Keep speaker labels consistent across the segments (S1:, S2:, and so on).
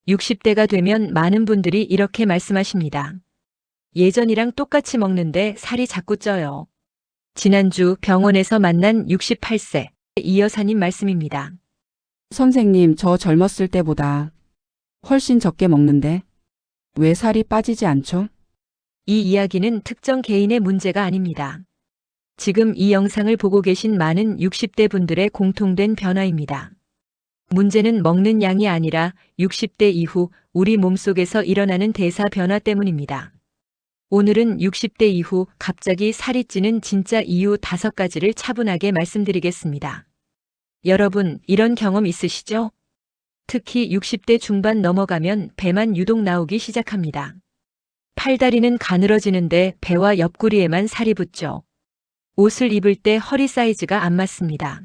S1: 60대가 되면 많은 분들이 이렇게 말씀하십니다. 예전이랑 똑같이 먹는데 살이 자꾸 쪄요. 지난주 병원에서 만난 68세 이 여사님 말씀입니다.
S2: 선생님, 저 젊었을 때보다 훨씬 적게 먹는데 왜 살이 빠지지 않죠?
S1: 이 이야기는 특정 개인의 문제가 아닙니다. 지금 이 영상을 보고 계신 많은 60대 분들의 공통된 변화입니다. 문제는 먹는 양이 아니라 60대 이후 우리 몸속에서 일어나는 대사 변화 때문입니다. 오늘은 60대 이후 갑자기 살이 찌는 진짜 이유 5가지를 차분하게 말씀드리겠습니다. 여러분, 이런 경험 있으시죠? 특히 60대 중반 넘어가면 배만 유독 나오기 시작합니다. 팔다리는 가늘어지는데 배와 옆구리에만 살이 붙죠. 옷을 입을 때 허리 사이즈가 안 맞습니다.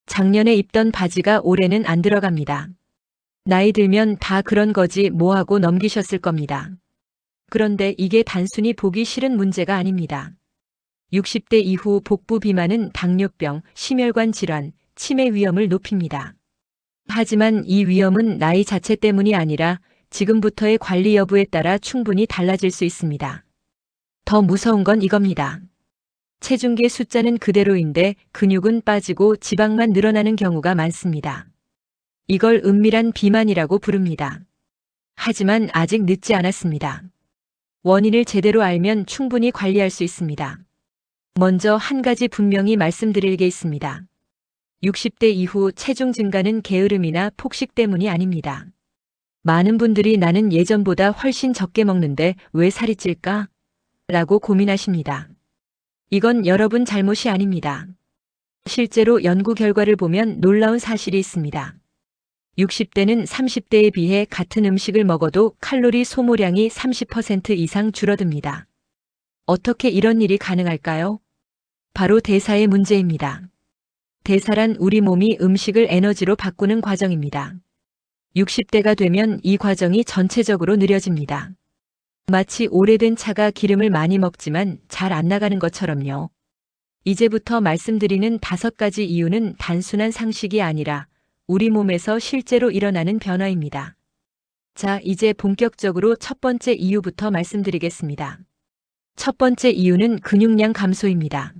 S1: 작년에 입던 바지가 올해는 안 들어갑니다. 나이 들면 다 그런 거지 뭐 하고 넘기셨을 겁니다. 그런데 이게 단순히 보기 싫은 문제가 아닙니다. 60대 이후 복부 비만은 당뇨병, 심혈관 질환, 치매 위험을 높입니다. 하지만 이 위험은 나이 자체 때문이 아니라 지금부터의 관리 여부에 따라 충분히 달라질 수 있습니다. 더 무서운 건 이겁니다. 체중계 숫자는 그대로인데 근육은 빠지고 지방만 늘어나는 경우가 많습니다. 이걸 은밀한 비만이라고 부릅니다. 하지만 아직 늦지 않았습니다. 원인을 제대로 알면 충분히 관리할 수 있습니다. 먼저 한 가지 분명히 말씀드릴 게 있습니다. 60대 이후 체중 증가는 게으름이나 폭식 때문이 아닙니다. 많은 분들이 나는 예전보다 훨씬 적게 먹는데 왜 살이 찔까? 라고 고민하십니다. 이건 여러분 잘못이 아닙니다. 실제로 연구 결과를 보면 놀라운 사실이 있습니다. 60대는 30대에 비해 같은 음식을 먹어도 칼로리 소모량이 30% 이상 줄어듭니다. 어떻게 이런 일이 가능할까요? 바로 대사의 문제입니다. 대사란 우리 몸이 음식을 에너지로 바꾸는 과정입니다. 60대가 되면 이 과정이 전체적으로 느려집니다. 마치 오래된 차가 기름을 많이 먹지만 잘 안 나가는 것처럼요. 이제부터 말씀드리는 5가지 이유는 단순한 상식이 아니라 우리 몸에서 실제로 일어나는 변화입니다. 자, 이제 본격적으로 첫 번째 이유부터 말씀드리겠습니다. 첫 번째 이유는 근육량 감소입니다.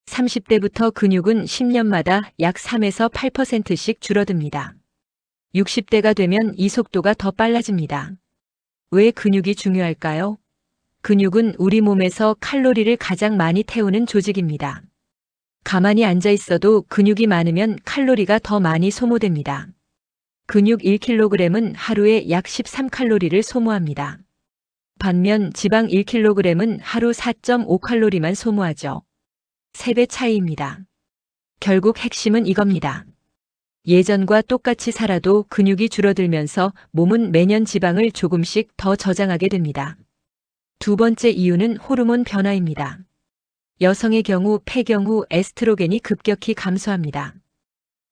S1: 30대부터 근육은 10년마다 약 3에서 8%씩 줄어듭니다. 60대가 되면 이 속도가 더 빨라집니다. 왜 근육이 중요할까요? 근육은 우리 몸에서 칼로리를 가장 많이 태우는 조직입니다. 가만히 앉아 있어도 근육이 많으면 칼로리가 더 많이 소모됩니다. 근육 1kg은 하루에 약 13칼로리를 소모합니다. 반면 지방 1kg은 하루 4.5칼로리만 소모하죠. 3배 차이입니다. 결국 핵심은 이겁니다. 예전과 똑같이 살아도 근육이 줄어들면서 몸은 매년 지방을 조금씩 더 저장하게 됩니다. 두 번째 이유는 호르몬 변화입니다. 여성의 경우 폐경 후 에스트로겐이 급격히 감소합니다.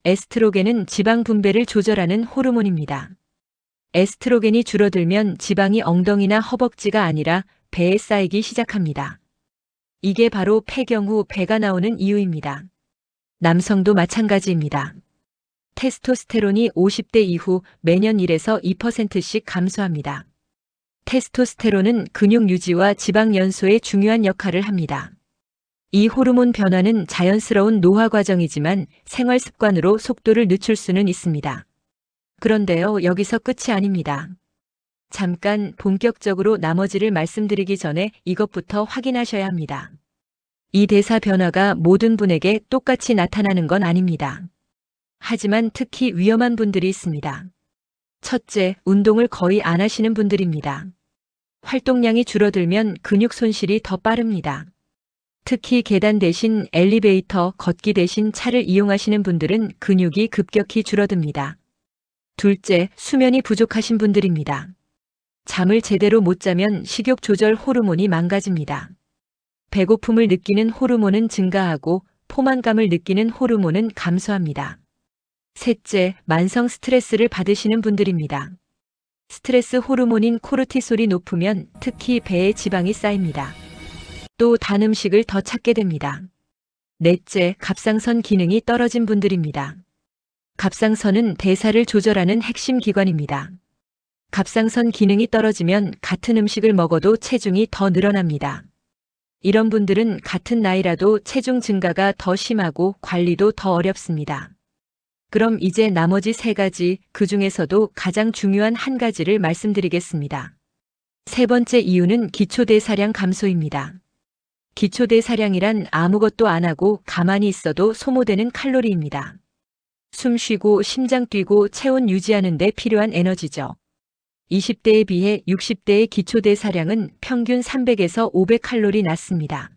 S1: 에스트로겐은 지방 분배를 조절하는 호르몬입니다. 에스트로겐이 줄어들면 지방이 엉덩이나 허벅지가 아니라 배에 쌓이기 시작합니다. 이게 바로 폐경 후 배가 나오는 이유입니다. 남성도 마찬가지입니다. 테스토스테론이 50대 이후 매년 1에서 2%씩 감소합니다. 테스토스테론은 근육 유지와 지방 연소에 중요한 역할을 합니다. 이 호르몬 변화는 자연스러운 노화 과정이지만 생활 습관으로 속도를 늦출 수는 있습니다. 그런데요, 여기서 끝이 아닙니다. 잠깐 본격적으로 나머지를 말씀드리기 전에 이것부터 확인하셔야 합니다. 이 대사 변화가 모든 분에게 똑같이 나타나는 건 아닙니다. 하지만 특히 위험한 분들이 있습니다. 첫째, 운동을 거의 안 하시는 분들입니다. 활동량이 줄어들면 근육 손실이 더 빠릅니다. 특히 계단 대신 엘리베이터, 걷기 대신 차를 이용하시는 분들은 근육이 급격히 줄어듭니다. 둘째, 수면이 부족하신 분들입니다. 잠을 제대로 못 자면 식욕 조절 호르몬이 망가집니다. 배고픔을 느끼는 호르몬은 증가하고 포만감을 느끼는 호르몬은 감소합니다. 셋째, 만성 스트레스를 받으시는 분들입니다. 스트레스 호르몬인 코르티솔이 높으면 특히 배에 지방이 쌓입니다. 또 단 음식을 더 찾게 됩니다. 넷째, 갑상선 기능이 떨어진 분들입니다. 갑상선은 대사를 조절하는 핵심 기관입니다. 갑상선 기능이 떨어지면 같은 음식을 먹어도 체중이 더 늘어납니다. 이런 분들은 같은 나이라도 체중 증가가 더 심하고 관리도 더 어렵습니다. 그럼 이제 나머지 3가지, 그 중에서도 가장 중요한 한 가지를 말씀드리겠습니다. 3번째 이유는 기초대사량 감소입니다. 기초대사량이란 아무것도 안 하고 가만히 있어도 소모되는 칼로리입니다. 숨 쉬고 심장 뛰고 체온 유지하는 데 필요한 에너지죠. 20대에 비해 60대의 기초대사량은 평균 300에서 500칼로리 낮습니다.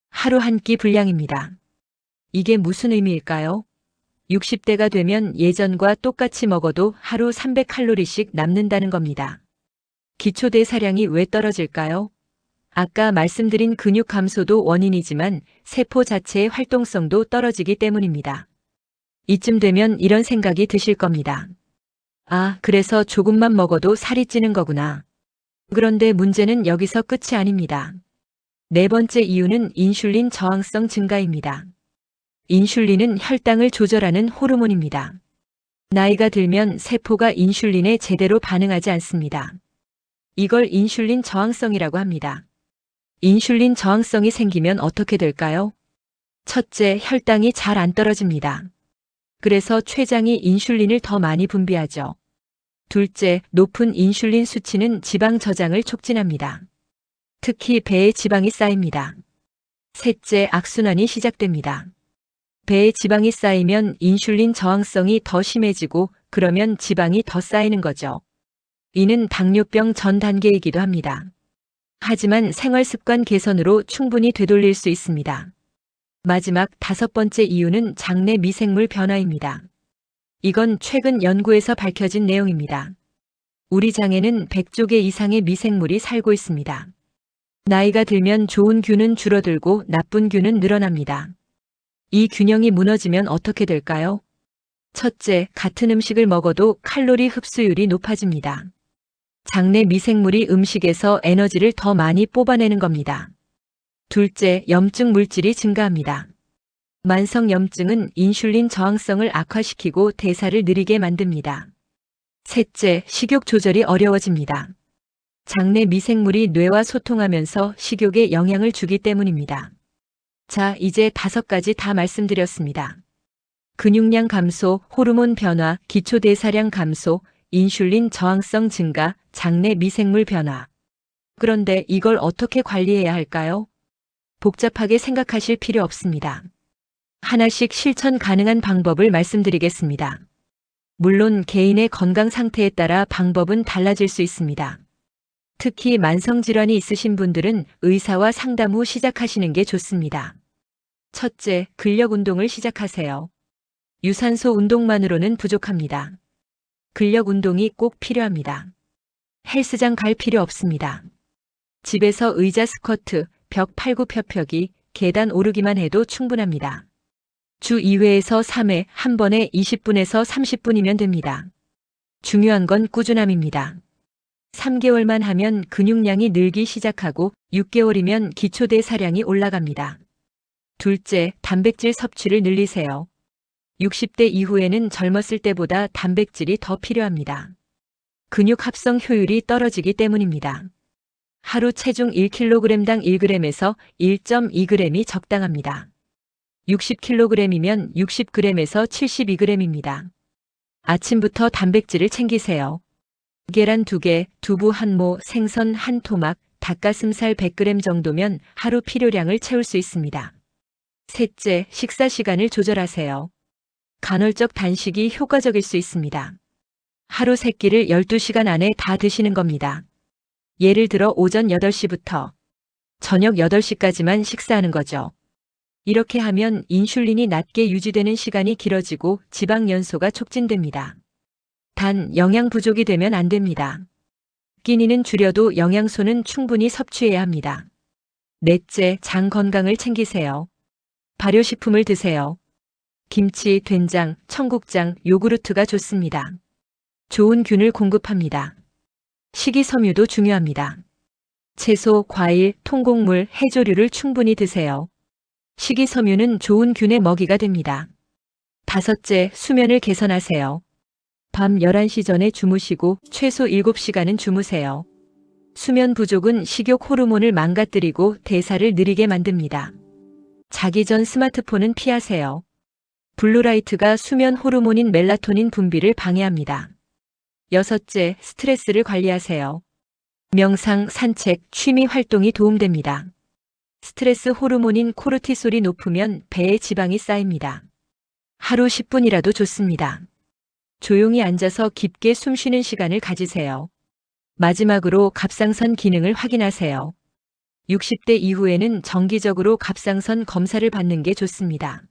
S1: 하루 한 끼 분량입니다. 이게 무슨 의미일까요? 60대가 되면 예전과 똑같이 먹어도 하루 300칼로리씩 남는다는 겁니다. 기초대사량이 왜 떨어질까요? 아까 말씀드린 근육 감소도 원인이지만 세포 자체의 활동성도 떨어지기 때문입니다. 이쯤 되면 이런 생각이 드실 겁니다. 아, 그래서 조금만 먹어도 살이 찌는 거구나. 그런데 문제는 여기서 끝이 아닙니다. 4번째 이유는 인슐린 저항성 증가입니다. 인슐린은 혈당을 조절하는 호르몬입니다. 나이가 들면 세포가 인슐린에 제대로 반응하지 않습니다. 이걸 인슐린 저항성이라고 합니다. 인슐린 저항성이 생기면 어떻게 될까요? 첫째, 혈당이 잘 안 떨어집니다. 그래서 췌장이 인슐린을 더 많이 분비하죠. 둘째, 높은 인슐린 수치는 지방 저장을 촉진합니다. 특히 배에 지방이 쌓입니다. 셋째, 악순환이 시작됩니다. 배에 지방이 쌓이면 인슐린 저항성이 더 심해지고 그러면 지방이 더 쌓이는 거죠. 이는 당뇨병 전 단계이기도 합니다. 하지만 생활습관 개선으로 충분히 되돌릴 수 있습니다. 마지막 5번째 이유는 장내 미생물 변화입니다. 이건 최근 연구에서 밝혀진 내용입니다. 우리 장에는 100조 개 이상의 미생물이 살고 있습니다. 나이가 들면 좋은 균은 줄어들고 나쁜 균은 늘어납니다. 이 균형이 무너지면 어떻게 될까요? 첫째, 같은 음식을 먹어도 칼로리 흡수율이 높아집니다. 장내 미생물이 음식에서 에너지를 더 많이 뽑아내는 겁니다. 둘째, 염증 물질이 증가합니다. 만성 염증은 인슐린 저항성을 악화시키고 대사를 느리게 만듭니다. 셋째, 식욕 조절이 어려워집니다. 장내 미생물이 뇌와 소통하면서 식욕에 영향을 주기 때문입니다. 자, 이제 5가지 다 말씀드렸습니다. 근육량 감소, 호르몬 변화, 기초대사량 감소, 인슐린 저항성 증가, 장내 미생물 변화. 그런데 이걸 어떻게 관리해야 할까요? 복잡하게 생각하실 필요 없습니다. 하나씩 실천 가능한 방법을 말씀드리겠습니다. 물론 개인의 건강 상태에 따라 방법은 달라질 수 있습니다. 특히 만성질환이 있으신 분들은 의사와 상담 후 시작하시는 게 좋습니다. 첫째, 근력 운동을 시작하세요. 유산소 운동만으로는 부족합니다. 근력 운동이 꼭 필요합니다. 헬스장 갈 필요 없습니다. 집에서 의자 스쿼트, 벽 팔굽혀펴기, 계단 오르기만 해도 충분합니다. 주 2회에서 3회, 한 번에 20분에서 30분이면 됩니다. 중요한 건 꾸준함입니다. 3개월만 하면 근육량이 늘기 시작하고 6개월이면 기초대사량이 올라갑니다. 둘째, 단백질 섭취를 늘리세요. 60대 이후에는 젊었을 때보다 단백질이 더 필요합니다. 근육 합성 효율이 떨어지기 때문입니다. 하루 체중 1kg당 1g에서 1.2g이 적당합니다. 60kg이면 60g에서 72g입니다. 아침부터 단백질을 챙기세요. 계란 2개, 두부 1모, 생선 1토막, 닭가슴살 100g 정도면 하루 필요량을 채울 수 있습니다. 셋째, 식사 시간을 조절하세요. 간헐적 단식이 효과적일 수 있습니다. 하루 3끼를 12시간 안에 다 드시는 겁니다. 예를 들어 오전 8시부터 저녁 8시까지만 식사하는 거죠. 이렇게 하면 인슐린이 낮게 유지되는 시간이 길어지고 지방 연소가 촉진됩니다. 단 영양 부족이 되면 안 됩니다. 끼니는 줄여도 영양소는 충분히 섭취해야 합니다. 넷째, 장 건강을 챙기세요. 발효식품을 드세요. 김치, 된장, 청국장, 요구르트가 좋습니다. 좋은 균을 공급합니다. 식이섬유도 중요합니다. 채소, 과일, 통곡물, 해조류를 충분히 드세요. 식이섬유는 좋은 균의 먹이가 됩니다. 5째, 수면을 개선하세요. 밤 11시 전에 주무시고 최소 7시간은 주무세요. 수면 부족은 식욕 호르몬을 망가뜨리고 대사를 느리게 만듭니다. 자기 전 스마트폰은 피하세요. 블루라이트가 수면 호르몬인 멜라토닌 분비를 방해합니다. 여섯째, 스트레스를 관리하세요. 명상, 산책, 취미 활동이 도움됩니다. 스트레스 호르몬인 코르티솔이 높으면 배에 지방이 쌓입니다. 하루 10분이라도 좋습니다. 조용히 앉아서 깊게 숨 쉬는 시간을 가지세요. 마지막으로 갑상선 기능을 확인하세요. 60대 이후에는 정기적으로 갑상선 검사를 받는 게 좋습니다.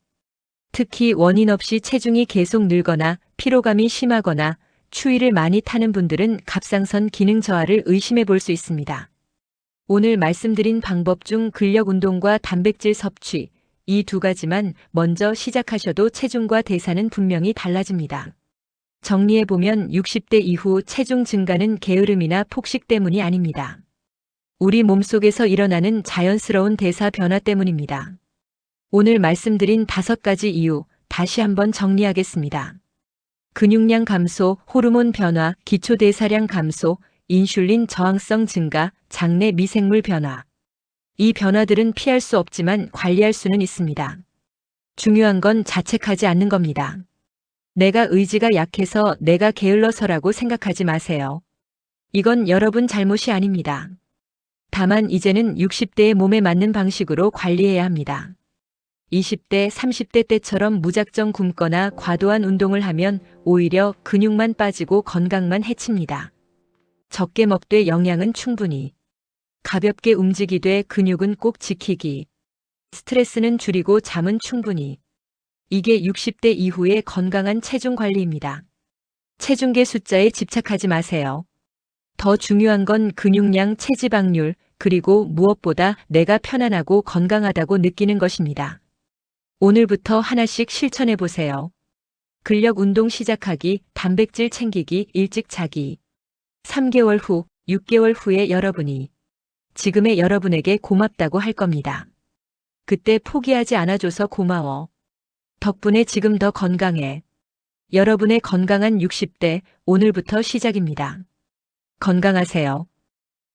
S1: 특히 원인 없이 체중이 계속 늘거나 피로감이 심하거나 추위를 많이 타는 분들은 갑상선 기능 저하를 의심해 볼 수 있습니다. 오늘 말씀드린 방법 중 근력 운동과 단백질 섭취, 이 두 가지만 먼저 시작하셔도 체중과 대사는 분명히 달라집니다. 정리해보면 60대 이후 체중 증가는 게으름이나 폭식 때문이 아닙니다. 우리 몸속에서 일어나는 자연스러운 대사 변화 때문입니다. 오늘 말씀드린 5가지 이유 다시 한번 정리하겠습니다. 근육량 감소, 호르몬 변화, 기초대사량 감소, 인슐린 저항성 증가, 장내 미생물 변화. 이 변화들은 피할 수 없지만 관리할 수는 있습니다. 중요한 건 자책하지 않는 겁니다. 내가 의지가 약해서 내가 게을러서라고 생각하지 마세요. 이건 여러분 잘못이 아닙니다. 다만 이제는 60대의 몸에 맞는 방식으로 관리해야 합니다. 20대, 30대 때처럼 무작정 굶거나 과도한 운동을 하면 오히려 근육만 빠지고 건강만 해칩니다. 적게 먹되 영양은 충분히. 가볍게 움직이되 근육은 꼭 지키기. 스트레스는 줄이고 잠은 충분히. 이게 60대 이후의 건강한 체중 관리입니다. 체중계 숫자에 집착하지 마세요. 더 중요한 건 근육량, 체지방률, 그리고 무엇보다 내가 편안하고 건강하다고 느끼는 것입니다. 오늘부터 하나씩 실천해 보세요. 근력 운동 시작하기, 단백질 챙기기, 일찍 자기. 3개월 후, 6개월 후에 여러분이 지금의 여러분에게 고맙다고 할 겁니다. 그때 포기하지 않아줘서 고마워. 덕분에 지금 더 건강해. 여러분의 건강한 60대, 오늘부터 시작입니다. 건강하세요.